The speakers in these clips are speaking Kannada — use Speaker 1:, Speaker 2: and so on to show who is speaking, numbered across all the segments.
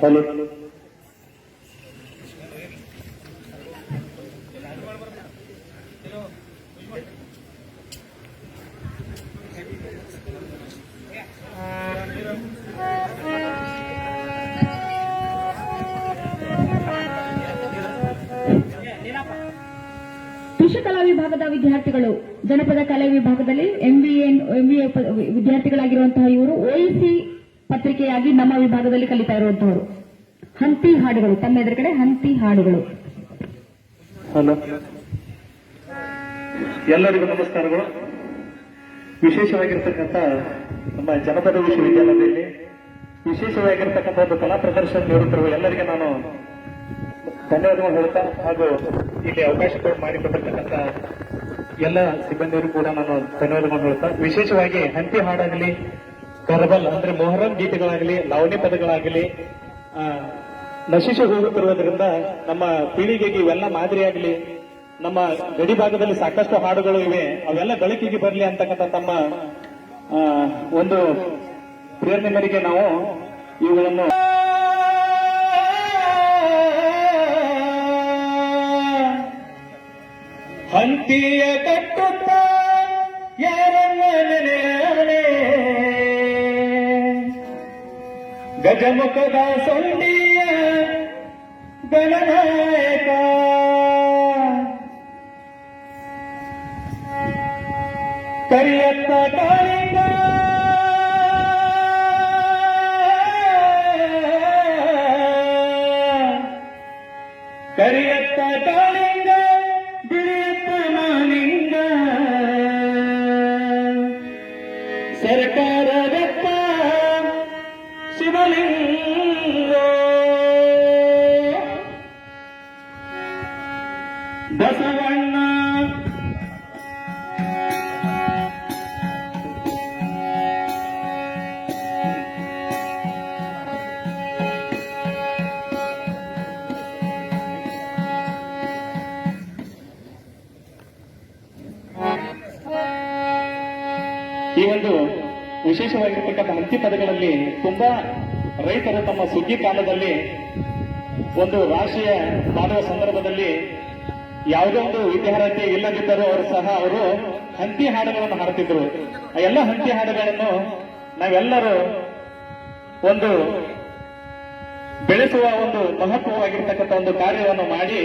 Speaker 1: ಹಲೋ
Speaker 2: ಕೃಷಿ ಕಲಾ ವಿಭಾಗದ ವಿದ್ಯಾರ್ಥಿಗಳು, ಜನಪದ ಕಲೆ ವಿಭಾಗದಲ್ಲಿ ಎಂಬಿಎ ವಿದ್ಯಾರ್ಥಿಗಳಾಗಿರುವಂತಹ ಇವರು OEC ಪತ್ರಿಕೆಯಾಗಿ ನಮ್ಮ ವಿಭಾಗದಲ್ಲಿ ಕಲಿತಾ ಇರುವಂತಹವರು. ಹಂತಿ ಹಾಡುಗಳು, ತಮ್ಮ ಎದುರುಗಡೆ ಹಂತಿ ಹಾಡುಗಳು.
Speaker 1: ಹಲೋ, ಎಲ್ಲರಿಗೂ ನಮಸ್ಕಾರಗಳು. ವಿಶೇಷವಾಗಿರ್ತಕ್ಕಂಥ ನಮ್ಮ ಜನಪದ ವಿಶ್ವವಿದ್ಯಾಲಯದಲ್ಲಿ ವಿಶೇಷವಾಗಿರ್ತಕ್ಕಂಥ ಒಂದು ಕಲಾ ಪ್ರದರ್ಶನ ನೀಡುತ್ತಿರುವ ಎಲ್ಲರಿಗೆ ನಾನು ಧನ್ಯವಾದಗಳು ಹೇಳ್ತಾ, ಹಾಗೂ ಇಲ್ಲಿ ಅವಕಾಶ ಮಾಡಿಕೊಟ್ಟಿರ್ತಕ್ಕಂಥ ಎಲ್ಲ ಸಿಬ್ಬಂದಿಯವರು ಕೂಡ ನಾನು ಧನ್ಯವಾದಗಳು ಹೇಳ್ತಾ, ವಿಶೇಷವಾಗಿ ಹಂತಿ ಹಾಡಾಗಲಿ, ಕರಬಲ್ ಅಂದ್ರೆ ಮೊಹರಂ ಗೀತೆಗಳಾಗಲಿ, ಲಾವಣಿ ಪದಗಳಾಗಲಿ ನಶಿಸಿ ಹೋಗುತ್ತಿರುವುದರಿಂದ ನಮ್ಮ ಪೀಳಿಗೆಗೆ ಇವೆಲ್ಲ ಮಾದರಿಯಾಗಲಿ, ನಮ್ಮ ಗಡಿ ಭಾಗದಲ್ಲಿ ಸಾಕಷ್ಟು ಹಾಡುಗಳು ಇವೆ, ಅವೆಲ್ಲ ಬೆಳಕಿಗೆ ಬರಲಿ ಅಂತಕ್ಕಂಥ ತಮ್ಮ ಒಂದು ಪ್ರೇರಣೆ ಮೇರೆಗೆ ನಾವು ಇವುಗಳನ್ನು ಹಂತಿಯ ಕಟ್ಟುತ್ತ ಯಾರನ್ನ ನೆನೆಯಾಣೆ, ಗಜಮುಖದ ಸೊಂಡಿಯ ಗಣನಾಯಕ, ಕರಿಯತ್ತ ಕಾಳಿಂಗ ಕರಿಯತ್ತ ಕಾಳಿಂಗ ಬಿಳಿಯತ್ತ ಮಾಲಿಂಗ, ಸರ್ಕಾರದತ್ತ ಶಿವಲಿಂಗ, ಬಸವಣ್ಣ ಈ ಒಂದು ವಿಶೇಷವಾಗಿರ್ತಕ್ಕಂಥ ಹಂತಿ ಪದಗಳಲ್ಲಿ ತುಂಬಾ ರೈತರು ತಮ್ಮ ಸುಗ್ಗಿ ಕಾಲದಲ್ಲಿ ಒಂದು ರಾಶಿಯ ಮಾಡುವ ಸಂದರ್ಭದಲ್ಲಿ ಯಾವುದೇ ಒಂದು ವಿದ್ಯಾರ್ಥಿ ಇಲ್ಲದಿದ್ದರೂ ಅವರು ಹಂತಿ ಹಾಡುಗಳನ್ನು ಹಾಡುತ್ತಿದ್ದರು. ಆ ಎಲ್ಲ ಹಂತಿ ಹಾಡುಗಳನ್ನು ನಾವೆಲ್ಲರೂ ಒಂದು ಬೆಳೆಸುವ ಒಂದು ಮಹತ್ವವಾಗಿರ್ತಕ್ಕಂಥ ಒಂದು ಕಾರ್ಯವನ್ನು ಮಾಡಿ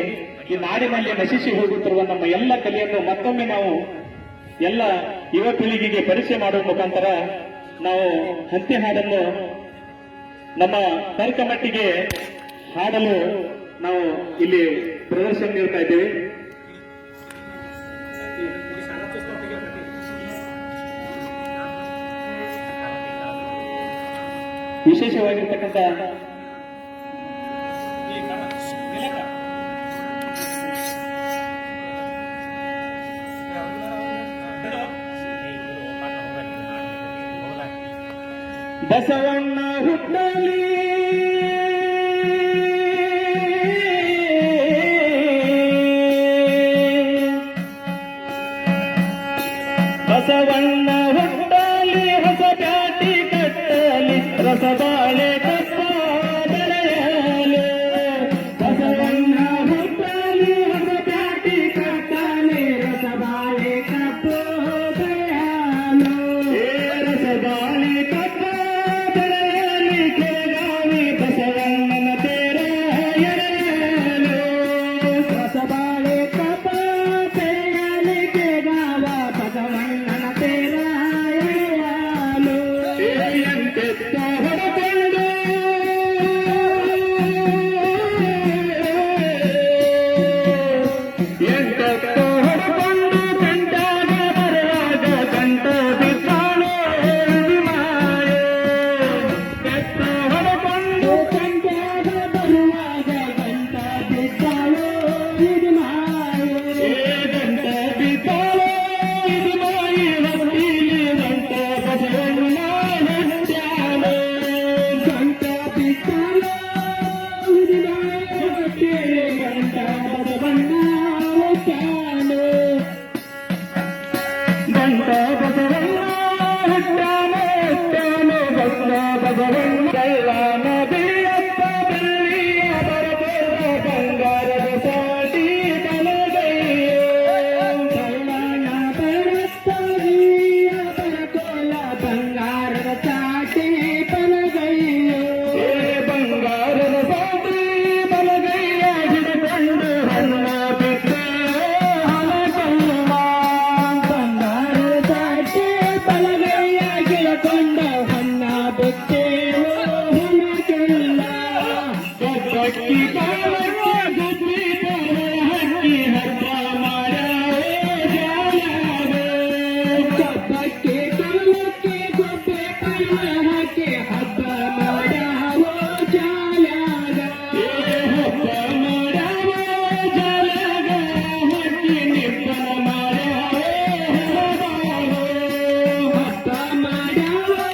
Speaker 1: ಈ ನಾಡಿನಲ್ಲಿ ನಶಿಸಿ ಹೋಗುತ್ತಿರುವ ನಮ್ಮ ಎಲ್ಲ ಕಲೆಯನ್ನು ಮತ್ತೊಮ್ಮೆ ನಾವು ಎಲ್ಲ ಯುವ ಪೀಳಿಗೆಗೆ ಪರಿಚಯ ಮಾಡುವ ಮುಖಾಂತರ ನಾವು ಹಂತಿ ಹಾಡನ್ನು ನಮ್ಮ ತರ್ಕ ಮಟ್ಟಿಗೆ ಹಾಡಲು ನಾವು ಇಲ್ಲಿ ಪ್ರದರ್ಶನ ನೀಡ್ತಾ ಇದ್ದೇವೆ. ವಿಶೇಷವಾಗಿರ್ತಕ್ಕಂಥ ಬಸವಣ್ಣ ಹುಟ್ಟಲಿ ಬಸವಣ್ಣ ಹುಟ್ಟಲಿ, ಹೊಸ ಜಾತಿ ಕಟ್ಟಲಿ, ರಸಬಾಳೆ ಕಪ್ಪ ಬೆಳೆಯಲು, ಬಸವಣ್ಣ ಹುಟ್ಟಲಿ, ಹೊಸ ಜಾತಿ ಕಟ್ಟಲಿ, ರಸಬಾಳೆ ಕಪ್ಪ ಬೆಳೆಯಲು, ರಸಬಾಳೆ ಕಪ್ಪ ಬಸವಣ್ಣನ ತೇರ ಎರೆಯಲು, ರಸಬಾಳೆ ಕಪ್ಪ ಬೆಳೆಯಲಿಕ್ಕೆ ಗಾವ ಬಸವಣ್ಣನ ತೇರ ಎರೆಯಲು, ಎಂತೆತ್ತ ಹೊಡೆಕೊಂಡು ಭಗವಂತ ನದಿಯಪ್ಪ ಬೆಳ್ಳಿಯ ಬರಬೇಡ ಬಂಗಾರದ ಸಾಟಿ ಬಲಗೈಯೇ ಕಳ್ಳನ ಬರುತ್ತಲಿಯ ಬರಕೋಲ ಬಂಗಾರದ ಸಾಟಿ ಬಲಗೈಯೇ ಬಂಗಾರದ ಸಾಟಿ ಬಲಗೈಯ ಹಿಡಿಕೊಂಡು ಹಣ್ಣ ಬಿಟ್ಟೆ ಹಲಕಲ್ಲ ಬಂಗಾರದ ಸಾಟಿ ಬಲಗೈಯ ಹಿಡಿಕೊಂಡು ಹಣ್ಣ ಬಿಟ್ಟೆ ಹಲಕಲ್ಲ ಒಬ್ಬಕ್ಕಿ ಕಾಲಕ್ಕೆ ಗುಬ್ಬಿ ಹಕ್ಕಿ ಹಬ್ಬ ಮಾಡ್ಯಾವೆ ಜಾಲಾವೆ ಒಬ್ಬಕ್ಕಿ ಕಾಲಕ್ಕೆ ಗುಬ್ಬಿ ಹಾಕಿ ಹಬ್ಬ ಮಾಡ್ಯಾವೋ ಜಾಲಾಗ ಹಬ್ಬ ಮಾಡ್ಯಾವೋ ಜಾಲಾಗ ಹಕ್ಕಿ ನಿಬ್ಬನ ಮಾಡ್ಯಾವೆ ಹಬ್ಬ ಮಾಡ್ಯಾವೋ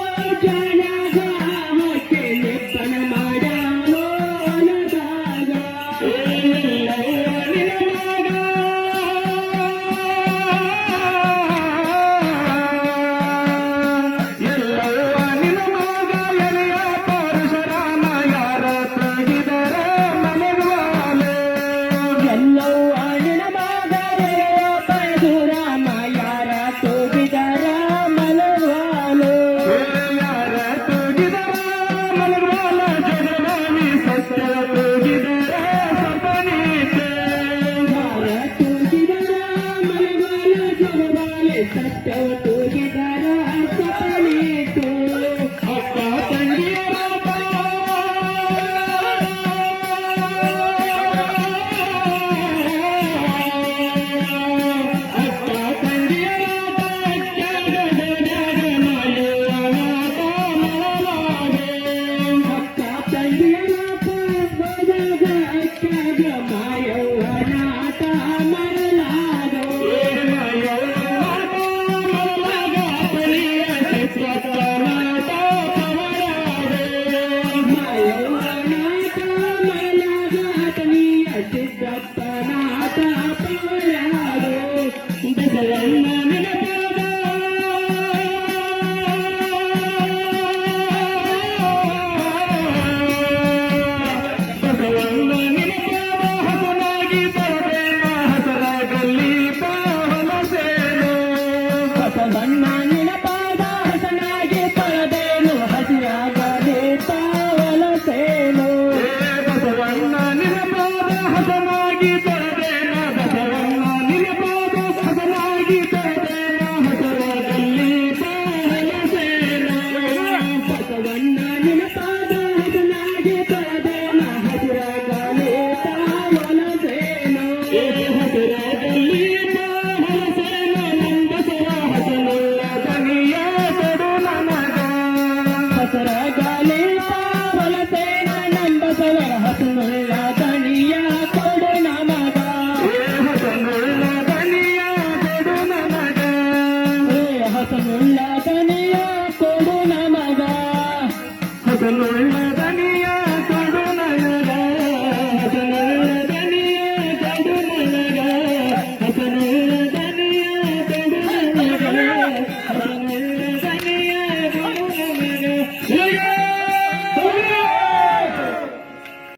Speaker 1: ಜಾಲಾಗ ಹಕ್ಕಿ ನಿಬ್ಬನ ಮಾಡ್ಯಾವೋ ಹೊಲದಾಗ ಎಲ್ಲವ್ವ ನಿನ್ನ ಮಗ ಎಲೆಯ ಪರಶುರಾಮ ಯಾರ ತೆಗಿದರ ಮಲಗುವಾಲೆ ಎಲ್ಲವ್ವ ನಿನ್ನ ಮಗ ಎಲೆಯ ಪರಶುರಾಮ ಯಾರ ತೂಗಿದರ ಮಲಗುವಾಲೆ ಯಾರ ತೂಗಿದರ ಮಲಗುವಾಲ ಜಗದಾನಿ ಸತ್ಯ ತೂಗಿದರ ಸಪನೀತೆ ಯಾರ ತೂಗಿದರ ಮಲಗುವಾಲ ಜಗದಾನಿ ಸತ್ಯ ತೂಗಿದರ ಸಪನೀತೆ ಅಕ್ಕ ತಂಗಿಯರ ಅಕ್ಕ ತಂಗಿಯರ ಅಕ್ಕ ತಂಗಿಯರ ಹೋದಾಗ ಅಕ್ಕಾಗ ಮಾಯವ್ವನಾಟ ಮರಲಾಗ ಮರಲಾಗ ಬಲಿಯ ಚಿತ್ರನಾಟ ಪವರಾಗ ಮಾಯವ್ವನಾಟ ಮರಲಾಗ ಬಲಿಯ ಚಿತ್ರನಾಟ ಪವರಾಗ ಬಸವಣ್ಣ ನೆನಪಾದ ಬಸವಣ್ಣ ನೆನಪಾದ ಹಸನಾಗಿ ಬರಬೇಡ ಹಸರಾಗಲ್ಲಿ ಹೊಲಸೇನು ಬಸವಣ್ಣ ನೆನಪಾದ ಹಸನಾಗಿ ಬರಬೇನು ಹಸಿರಾಗಲಿ ಹೊಲಸೇನು ಬಸವಣ್ಣ ನೆನಪಾದ ಹಸನಾಗಿ ಬರಬೇನ ಬಸವಣ್ಣ ನೆನಪಾದ ಹಸನಾಗಿ ಬರಬೇನ ಹಸರಾಗಲ್ಲಿ ಹೊಲಸೇನು ಬಸವಣ್ಣ ನೆನಪಾದ ಹಸನಾಗಿ ಬರಬೇನ ಹಸಿರಾಗಲಿ ಹೊಲಸೇನು ಹಸಿರಾಗಲಿ ಹೊಲಸೇನ ನಂಬಸರ ಹಸನುಳ್ಳ ದನಿಯ ಕೊಡು ನನಗ ಹಸರಾಗಲಿ ಹೊಲಸೇನ ನಂಬಸರ ಹಸನುಳ್ಳ ದನಿಯ ಕೊಡು ನಮಗ ಹಸನುಳ್ಳ ದನಿಯ ಕೊಡು ನಮಗ ಹಸನುಳ್ಳ ದನಿಯ ಕೊಡು ನಮಗ ಹಸನುಳ್ಳ